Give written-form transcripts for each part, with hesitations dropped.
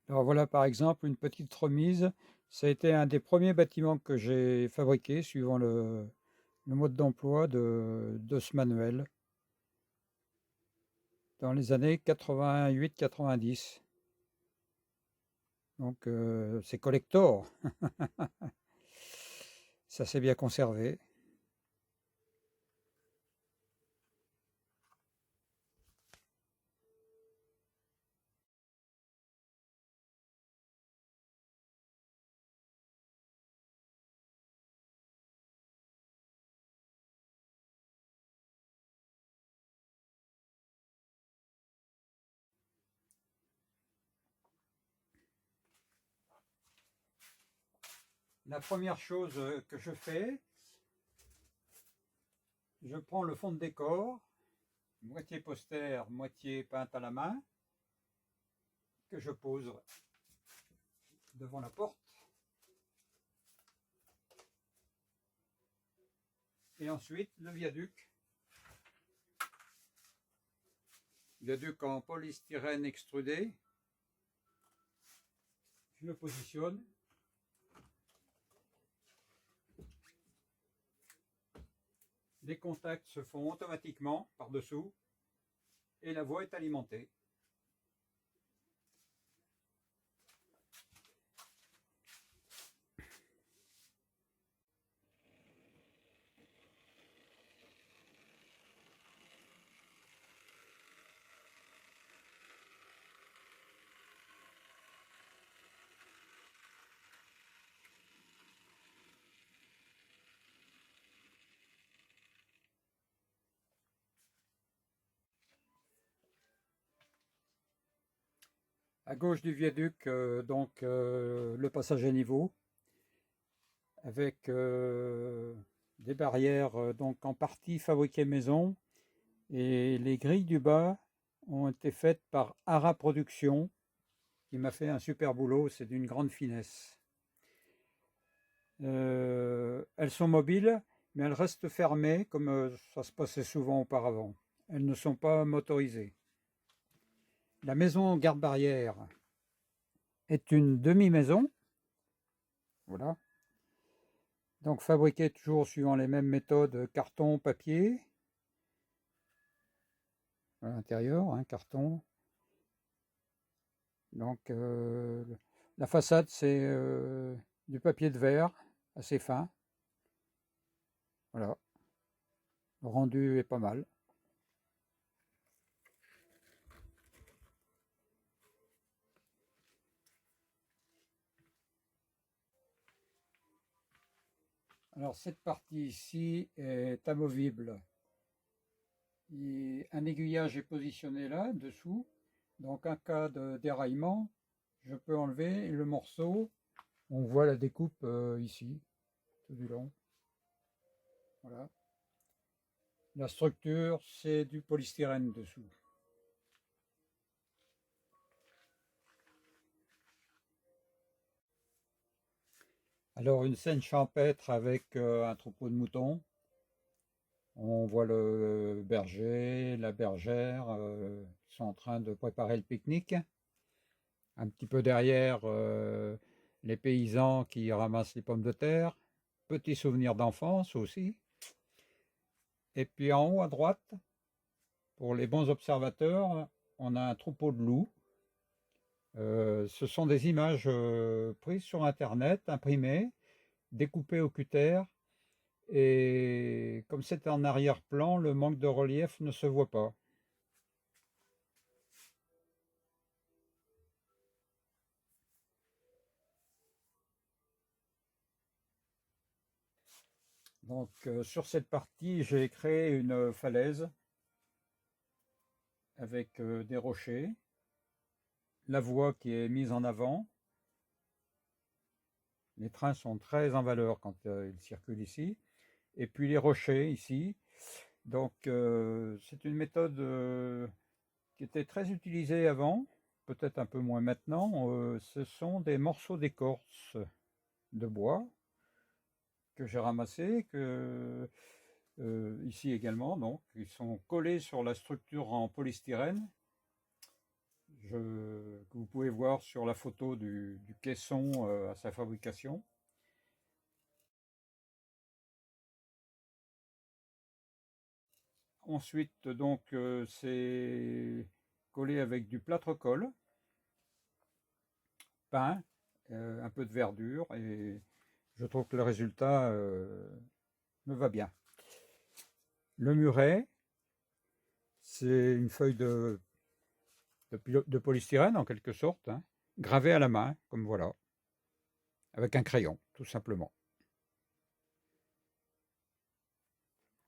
Alors voilà par exemple une petite remise. Ça a été un des premiers bâtiments que j'ai fabriqué suivant le mode d'emploi de ce manuel dans les années 88-90. Donc c'est collector, ça s'est bien conservé. La première chose que je fais, je prends le fond de décor, moitié poster, moitié peinte à la main, que je pose devant la porte. Et ensuite, le viaduc en polystyrène extrudé, je le positionne. Les contacts se font automatiquement par-dessous et la voie est alimentée. À gauche du viaduc, le passage à niveau avec des barrières donc en partie fabriquées maison, et les grilles du bas ont été faites par Ara Production qui m'a fait un super boulot, c'est d'une grande finesse. Elles sont mobiles, mais elles restent fermées comme ça se passait souvent auparavant. Elles ne sont pas motorisées. La maison garde-barrière est une demi-maison, voilà. Donc fabriquée toujours suivant les mêmes méthodes, carton, papier, à l'intérieur, hein, carton. Donc la façade c'est du papier de verre assez fin, voilà. Le rendu est pas mal. Alors cette partie ici est amovible. Un aiguillage est positionné là, dessous. Donc en cas de déraillement, je peux enlever le morceau. On voit la découpe ici, tout du long. Voilà. La structure, c'est du polystyrène dessous. Alors une scène champêtre avec un troupeau de moutons. On voit le berger, la bergère qui sont en train de préparer le pique-nique. Un petit peu derrière, les paysans qui ramassent les pommes de terre. Petit souvenir d'enfance aussi. Et puis en haut à droite, pour les bons observateurs, on a un troupeau de loups. Ce sont des images prises sur Internet, imprimées, découpées au cutter. Et comme c'est en arrière-plan, le manque de relief ne se voit pas. Donc sur cette partie, j'ai créé une falaise avec des rochers, la voie qui est mise en avant. Les trains sont très en valeur quand ils circulent ici. Et puis les rochers ici. Donc c'est une méthode qui était très utilisée avant, peut-être un peu moins maintenant. Ce sont des morceaux d'écorce de bois que j'ai ramassés, ici également. Donc ils sont collés sur la structure en polystyrène. que vous pouvez voir sur la photo du caisson à sa fabrication. Ensuite, donc, c'est collé avec du plâtre-colle, peint, un peu de verdure, et je trouve que le résultat me va bien. Le muret, c'est une feuille de polystyrène en quelque sorte, hein, gravée à la main, comme voilà, avec un crayon, tout simplement.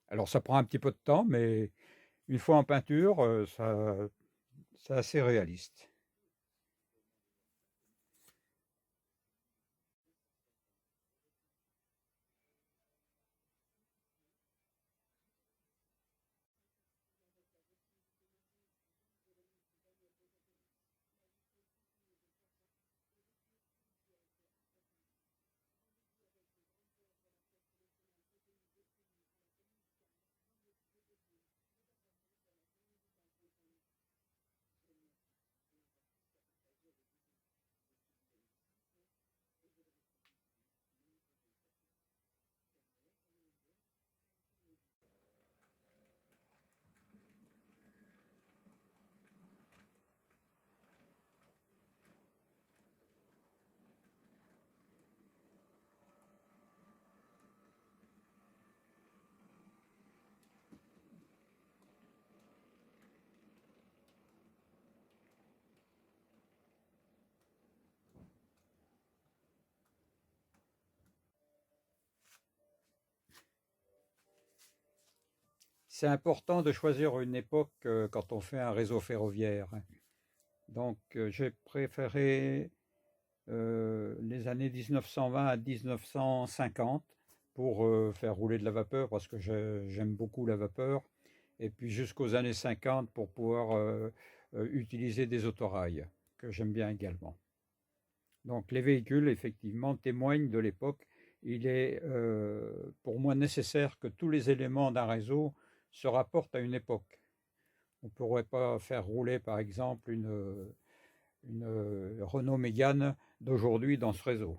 Alors ça prend un petit peu de temps, mais une fois en peinture, c'est assez réaliste. C'est important de choisir une époque quand on fait un réseau ferroviaire. Donc j'ai préféré les années 1920 à 1950 pour faire rouler de la vapeur parce que j'aime beaucoup la vapeur. Et puis jusqu'aux années 50 pour pouvoir utiliser des autorails, que j'aime bien également. Donc les véhicules, effectivement, témoignent de l'époque. Il est pour moi nécessaire que tous les éléments d'un réseau se rapportent à une époque. On ne pourrait pas faire rouler, par exemple, une Renault Mégane d'aujourd'hui dans ce réseau.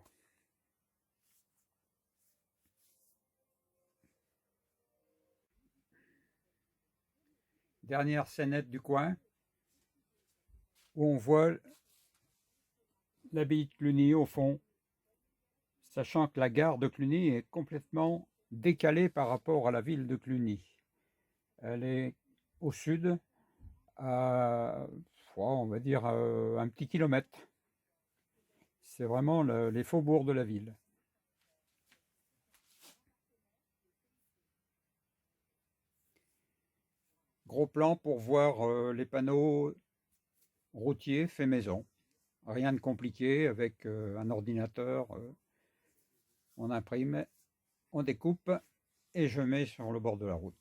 Dernière scénette du coin, où on voit l'abbaye de Cluny au fond, sachant que la gare de Cluny est complètement décalée par rapport à la ville de Cluny. Elle est au sud, à, on va dire, un petit kilomètre. C'est vraiment les faubourgs de la ville. Gros plan pour voir les panneaux routiers faits maison. Rien de compliqué avec un ordinateur. On imprime, on découpe et je mets sur le bord de la route.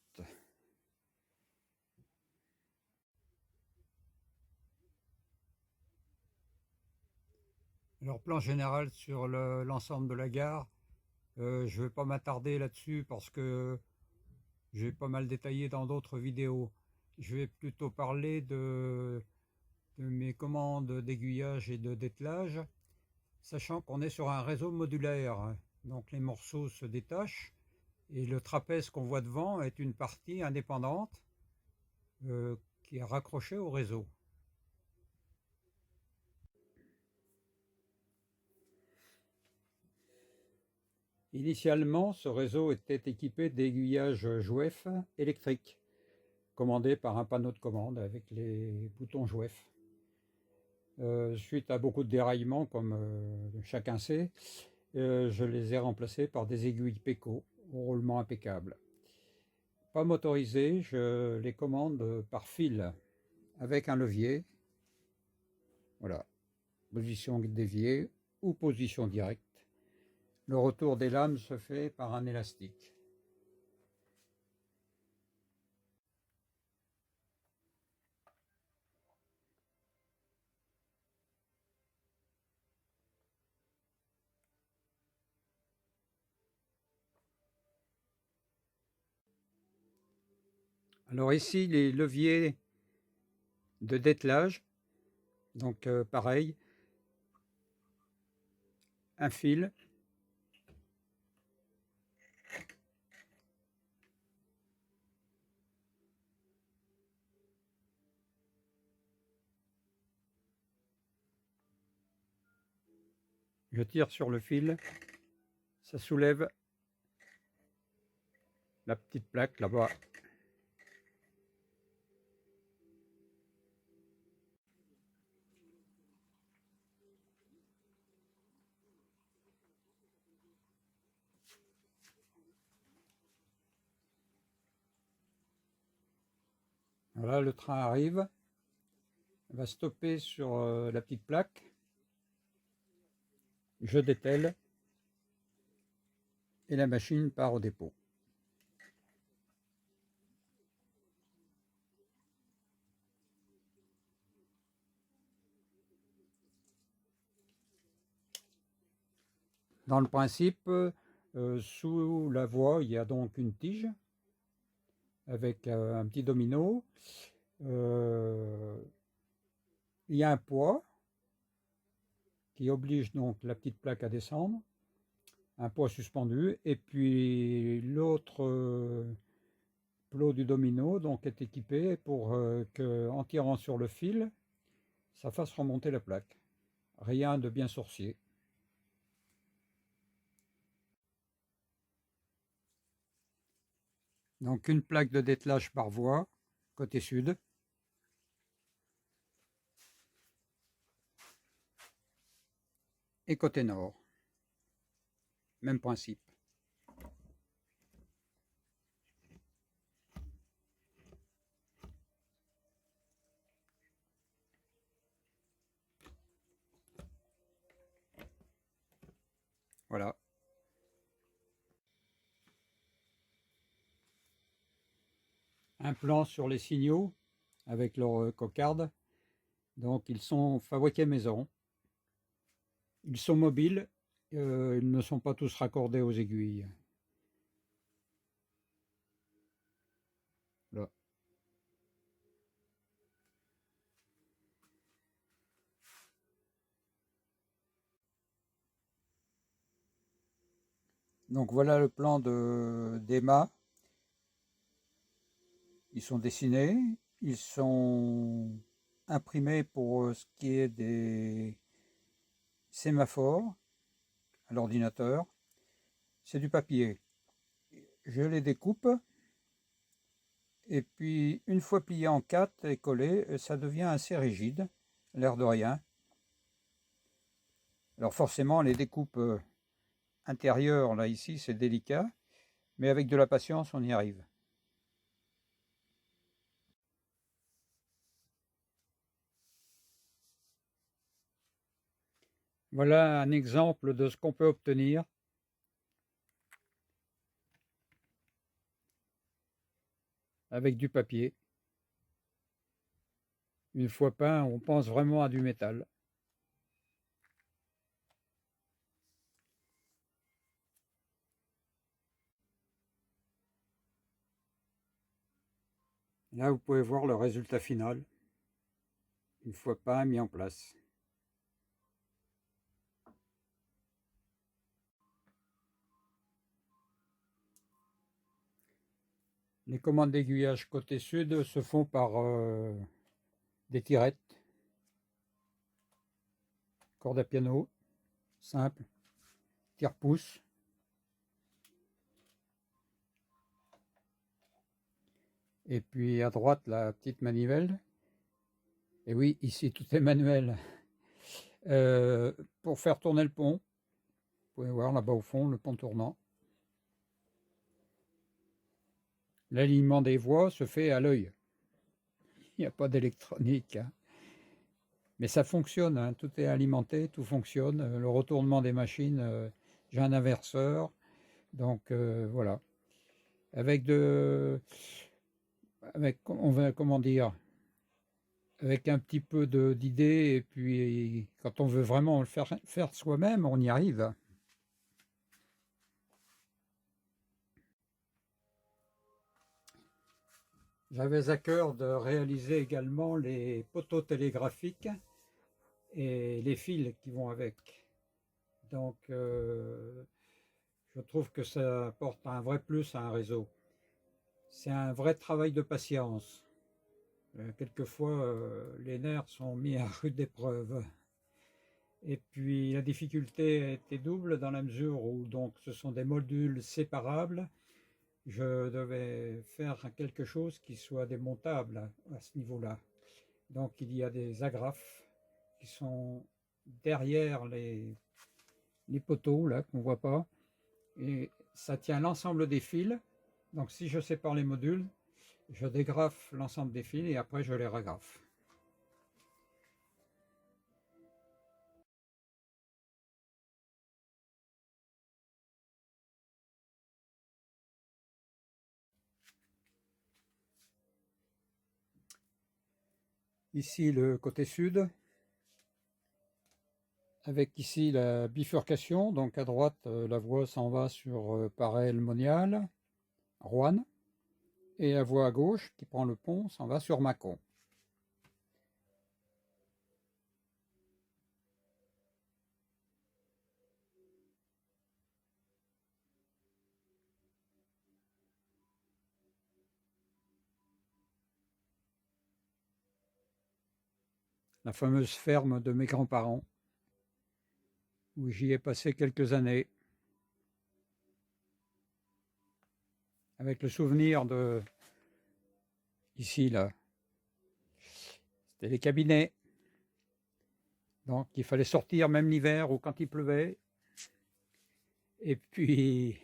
Alors, plan général sur l'ensemble de la gare, je ne vais pas m'attarder là-dessus parce que j'ai pas mal détaillé dans d'autres vidéos. Je vais plutôt parler de mes commandes d'aiguillage et de dételage, sachant qu'on est sur un réseau modulaire. Donc les morceaux se détachent et le trapèze qu'on voit devant est une partie indépendante qui est raccrochée au réseau. Initialement, ce réseau était équipé d'aiguillages Jouef électriques, commandés par un panneau de commande avec les boutons Jouef. Suite à beaucoup de déraillements, comme chacun sait, je les ai remplacés par des aiguilles Peco au roulement impeccable. Pas motorisées, je les commande par fil avec un levier. Voilà, position déviée ou position directe. Le retour des lames se fait par un élastique. Alors ici, les leviers de dételage, Donc pareil, un fil. Je tire sur le fil, ça soulève la petite plaque là-bas. Voilà, le train arrive, il va stopper sur la petite plaque. Je dételle et la machine part au dépôt. Dans le principe, sous la voie, il y a donc une tige avec un petit domino. Il y a un poids qui oblige donc la petite plaque à descendre, un poids suspendu, et puis l'autre plot du domino donc est équipé pour que, en tirant sur le fil, ça fasse remonter la plaque. Rien de bien sorcier. Donc une plaque de dételage par voie, côté sud. Et côté nord, même principe. Voilà. Un plan sur les signaux avec leur cocarde. Donc ils sont fabriqués maison. Ils sont mobiles, ils ne sont pas tous raccordés aux aiguilles. Là. Donc voilà le plan des mâts. Ils sont dessinés, ils sont imprimés pour ce qui est des sémaphores à l'ordinateur. C'est du papier. Je les découpe et puis une fois plié en 4 et collé, ça devient assez rigide, l'air de rien. Alors forcément les découpes intérieures, là ici c'est délicat, mais avec de la patience on y arrive. Voilà un exemple de ce qu'on peut obtenir avec du papier. Une fois peint, on pense vraiment à du métal. Là, vous pouvez voir le résultat final, une fois peint, mis en place. Les commandes d'aiguillage côté sud se font par des tirettes, corde à piano, simple, tire-pouce. Et puis à droite, la petite manivelle. Et oui, ici, tout est manuel. Pour faire tourner le pont, vous pouvez voir là-bas au fond, le pont tournant. L'alignement des voies se fait à l'œil. Il n'y a pas d'électronique. Hein. Mais ça fonctionne, hein. Tout est alimenté, tout fonctionne. Le retournement des machines, j'ai un inverseur. Donc voilà. Avec on va, comment dire, avec un petit peu d'idées, et puis quand on veut vraiment le faire soi-même, on y arrive. J'avais à cœur de réaliser également les poteaux télégraphiques et les fils qui vont avec. Donc, je trouve que ça apporte un vrai plus à un réseau. C'est un vrai travail de patience. Quelquefois, les nerfs sont mis à rude épreuve. Et puis la difficulté était double dans la mesure où donc ce sont des modules séparables. Je devais faire quelque chose qui soit démontable à ce niveau-là. Donc il y a des agrafes qui sont derrière les poteaux là qu'on ne voit pas. Et ça tient l'ensemble des fils. Donc si je sépare les modules, je dégrafe l'ensemble des fils et après je les regrafe. Ici le côté sud, avec ici la bifurcation. Donc à droite, la voie s'en va sur Paray-le-Monial, Roanne, et la voie à gauche qui prend le pont s'en va sur Mâcon. La fameuse ferme de mes grands-parents, où j'y ai passé quelques années, avec le souvenir de, ici là, c'était les cabinets. Donc il fallait sortir même l'hiver ou quand il pleuvait. Et puis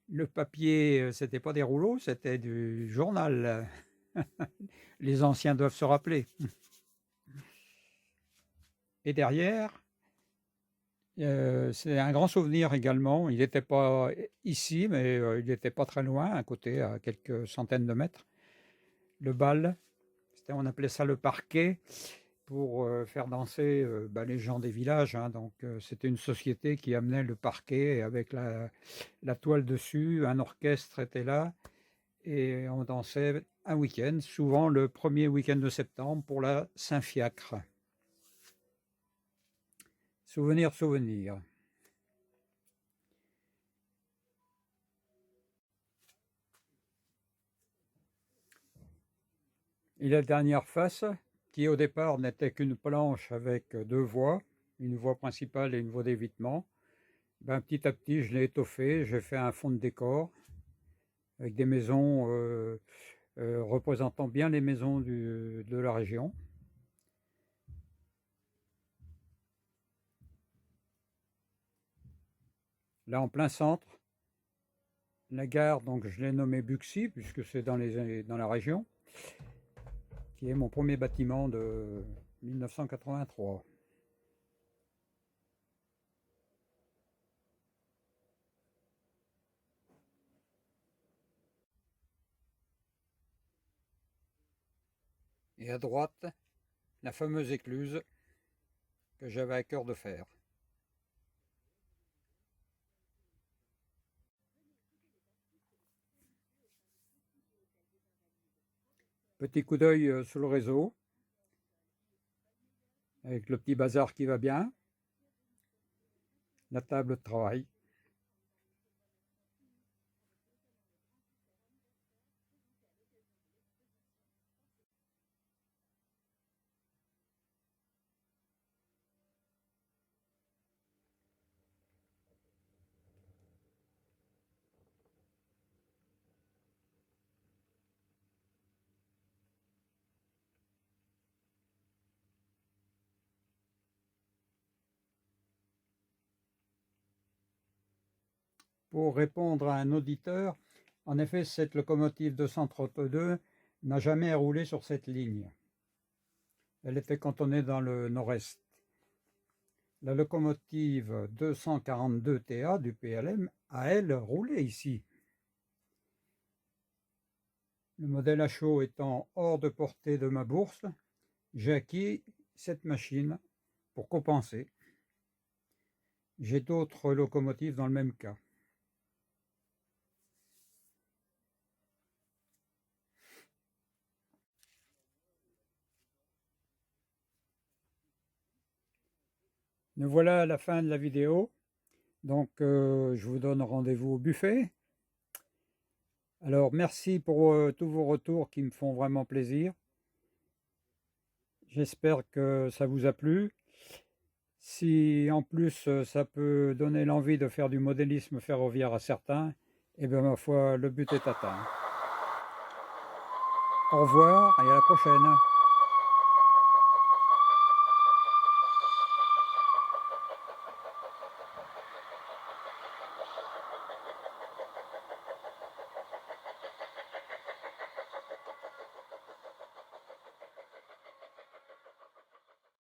le papier, c'était pas des rouleaux, c'était du journal. Les anciens doivent se rappeler. Et derrière, c'est un grand souvenir également. Il n'était pas ici, mais il n'était pas très loin, à côté, à quelques centaines de mètres. Le bal, on appelait ça le parquet, pour faire danser les gens des villages. Hein. Donc c'était une société qui amenait le parquet avec la toile dessus. Un orchestre était là et on dansait un week-end, souvent le premier week-end de septembre pour la Saint-Fiacre. Souvenir, souvenir. Et la dernière face, qui au départ n'était qu'une planche avec deux voies, une voie principale et une voie d'évitement, petit à petit je l'ai étoffé, j'ai fait un fond de décor avec des maisons représentant bien les maisons de la région. Là en plein centre, la gare, donc je l'ai nommée Buxy puisque c'est dans la région, qui est mon premier bâtiment de 1983. Et à droite, la fameuse écluse que j'avais à cœur de faire. Petit coup d'œil sur le réseau, avec le petit bazar qui va bien, la table de travail. Pour répondre à un auditeur, en effet, cette locomotive 232 n'a jamais roulé sur cette ligne. Elle était cantonnée dans le nord-est. La locomotive 242 TA du PLM a, elle, roulé ici. Le modèle à chaud étant hors de portée de ma bourse, j'ai acquis cette machine pour compenser. J'ai d'autres locomotives dans le même cas. Nous voilà à la fin de la vidéo. Donc, je vous donne rendez-vous au buffet. Alors, merci pour tous vos retours qui me font vraiment plaisir. J'espère que ça vous a plu. Si en plus ça peut donner l'envie de faire du modélisme ferroviaire à certains, eh bien ma foi, le but est atteint. Au revoir et à la prochaine.